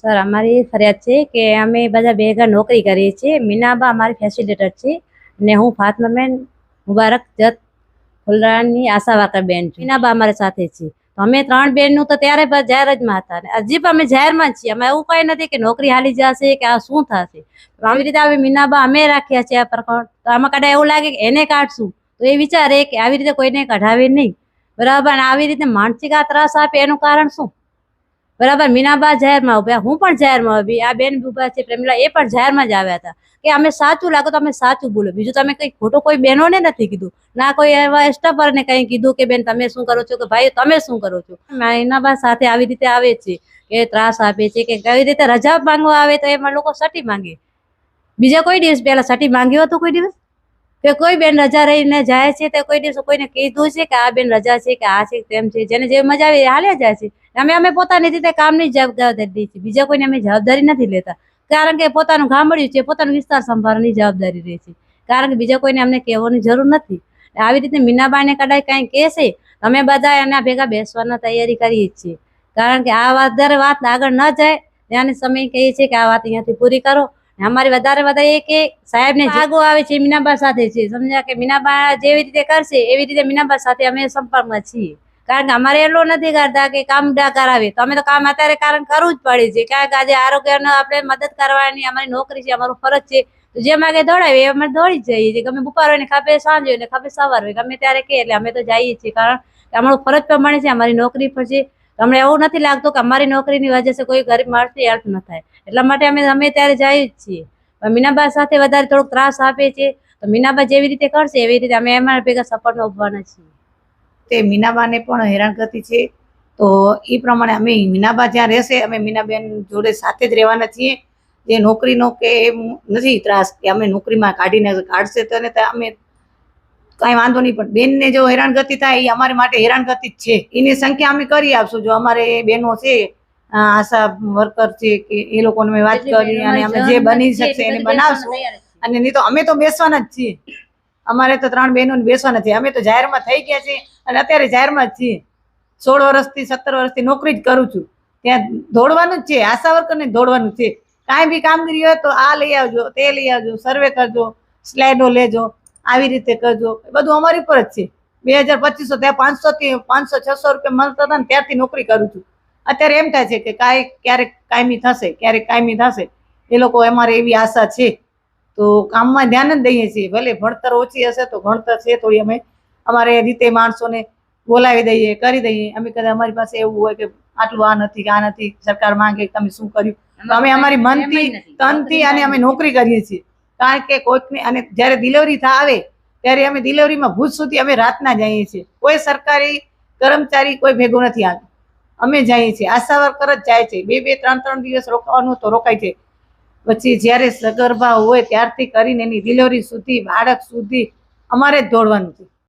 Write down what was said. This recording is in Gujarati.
સર અમારી ફરિયાદ છે કે અમે બધા ભેગા નોકરી કરીએ છીએ. મીનાબા અમારી ફેસિલિટેટર છે અને હું ફાતમાબેન મુબારક જત ફુલરાની આશા વાકર બેન છું. મીનાબા અમારી સાથે છે. તો અમે ત્રણ બેનનું તો ત્યારે જાહેર જ માં હતા, હજી પણ અમે જાહેરમાં જ છીએ. અમે એવું કઈ નથી કે નોકરી હાલી જશે કે આ શું થશે. આવી રીતે આવી મીનાબા અમે રાખ્યા છે આ પ્રકરણ. તો આમાં કદાચ એવું લાગે કે એને કાઢશું તો એ વિચારે કે આવી રીતે કોઈને કઢાવે નહીં, બરાબર. અને આવી રીતે માનસિક આ ત્રાસ આપે એનું કારણ શું? બરાબર. મીનાબા જાહેરમાં ઉભા, હું પણ જાહેરમાં ઉભી, આ બેન ઉભા છે પ્રેમલા, એ પણ જાહેરમાં જ આવ્યા હતા કે અમે સાચું લાગો તો અમે સાચું બોલો. બીજું તમે કઈ ખોટું કોઈ બહેનોને નથી કીધું, ના કોઈ એવા સ્ટાફરને કઈ કીધું કે બેન તમે શું કરો છો, કે ભાઈ તમે શું કરો છો. મીનાબા સાથે આવી રીતે આવે છે કે ત્રાસ આપે છે કે કઈ રીતે રજા માંગવા આવે તો એમાં લોકો સટી માંગે. બીજા કોઈ દિવસ પહેલા સટી માંગ્યો હતો કોઈ દિવસ? કે કોઈ બેન રજા રહીને જાય છે તો કોઈ દિવસ કોઈને કીધું છે કે આ બેન રજા છે કે આ છે તેમ છે? જેને જે મજા આવે એ હાલ્યા જાય છે. અમે પોતાની રીતે કામની જવાબદારી દઈએ છીએ, બીજા કોઈને અમે જવાબદારી નથી લેતા. કારણ કે પોતાનું ગામડ્યું છે, પોતાનું વિસ્તાર સંભાળવાની જવાબદારી રહે છે. કારણ કે બીજા કોઈને અમને કહેવાની જરૂર નથી. આવી રીતે મીનાબાને કદાચ કઈ કહેશે અમે બધા એના ભેગા બેસવાની તૈયારી કરીએ છીએ. કારણ કે આ વધારે વાત આગળ ન જાય ત્યાંની સમય કહીએ છીએ કે આ વાત અહીંયાથી પૂરી કરો. અમારી વધારે એ કે સાહેબ ને જાગો આવે છે મીનાબા સાથે છે, સમજ્યા? કે મીનાબા જેવી રીતે કરશે એવી રીતે મીનાબા સાથે અમે સંપર્કમાં છીએ. કારણ કે અમારે એટલું નથી કરતા કે કામ કરાવે, તો અમે તો કામ અત્યારે કારણ કરવું જ પડે છે. કારણ કે આજે આરોગ્યને આપણે મદદ કરવાની અમારી નોકરી છે, અમારું ફરજ છે. તો જેમ આગે દોડાવે એ અમે દોડી જ જઈએ છીએ. ગમે બપોર હોય ને ખપે સાંજ હોય ને ખપે સવાર હોય, ગમે ત્યારે કે એટલે અમે તો જઈએ છીએ. કારણ કે અમારું ફરજ પ્રમાણે છે, અમારી નોકરી પર છે. અમને એવું નથી લાગતું કે અમારી નોકરીની વજહ કોઈ ગરીબ માણસની હેલ્પ ન થાય, એટલા માટે અમે ત્યારે જઈએ જ છીએ. પણ મીનાબા સાથે વધારે થોડોક ત્રાસ આપે છે, તો મીનાબા જેવી રીતે કરશે એવી રીતે અમે અમારા ભેગા સપોર્ટમાં ઉભવાના છીએ. તે મીનાબાને પણ હેરાનગતિ છે, તો એ પ્રમાણે અમે મીનાબા જ્યાં રહેશે અમે મીનાબેન જોડે સાથે જ રહેવાના છીએ. જે નોકરીનો કે એમ નથી ત્રાસ કે અમે નોકરીમાં કાઢશે તો અમે કાંઈ વાંધો નહીં, પણ બેનને જો હેરાનગતિ થાય એ અમારી માટે હેરાનગતિ જ છે. એની સંખ્યા અમે કરી આપશું. જો અમારે બહેનો છે આશા વર્કર છે કે એ લોકોને મેં વાત કરી અને અમે જે બની શકશે એને બનાવશું. અને નહીં તો અમે તો બેસવાના જ છીએ. અમારે તો 3 બહેનોને બેસવાના છે. અમે તો જાહેરમાં થઈ ગયા છીએ અને અત્યારે જાહેરમાં જ છીએ. 16 વર્ષથી 17 વર્ષથી નોકરી જ કરું છું. ત્યાં દોડવાનું જ છે, આશા વર્કરને દોડવાનું છે. કાંઈ બી કામગીરી હોય તો આ લઈ આવજો, તે લઈ આવજો, સર્વે કરજો, સ્લાઇડો લેજો, આવી રીતે કરજો, બધું અમારી ઉપર જ છે. 2025 ત્યાં 500-600 રૂપિયા મળતા હતા ને ત્યારથી નોકરી કરું છું. અત્યારે એમ થાય છે કે ક્યારેક કાયમી થશે, ક્યારેક કાયમી થશે. એ લોકો અમારે એવી આશા છે. તો કામમાં ધ્યાન જ દઈએ છીએ. ભલે ભણતર ઓછી હશે તો ભણતર છે થોડી અમે અમારે રીતે માણસોને બોલાવી દઈએ, કરી દઈએ. અમે કદાચ અમારી પાસે એવું હોય કે આટલું આ નથી કે આ નથી, સરકાર માંગે તમે શું કર્યું, તો અમે અમારી મનથી તનથી અને અમે નોકરી કરીએ છીએ. કારણ કે કોઈકને અને જ્યારે ડિલિવરી આવે ત્યારે અમે ડિલિવરીમાં ભુજ સુધી અમે રાતના જઈએ છીએ. કોઈ સરકારી કર્મચારી કોઈ ભેગો નથી આવતો, અમે જઈએ છીએ. આશા વર્કર જ જાય છે. 2-2, 3-3 દિવસ રોકાવાનું તો રોકાય છે. પછી જ્યારે સગર્ભા હોય ત્યારથી કરીને એની ડિલિવરી સુધી બાળક સુધી અમારે જ દોડવાનું છે.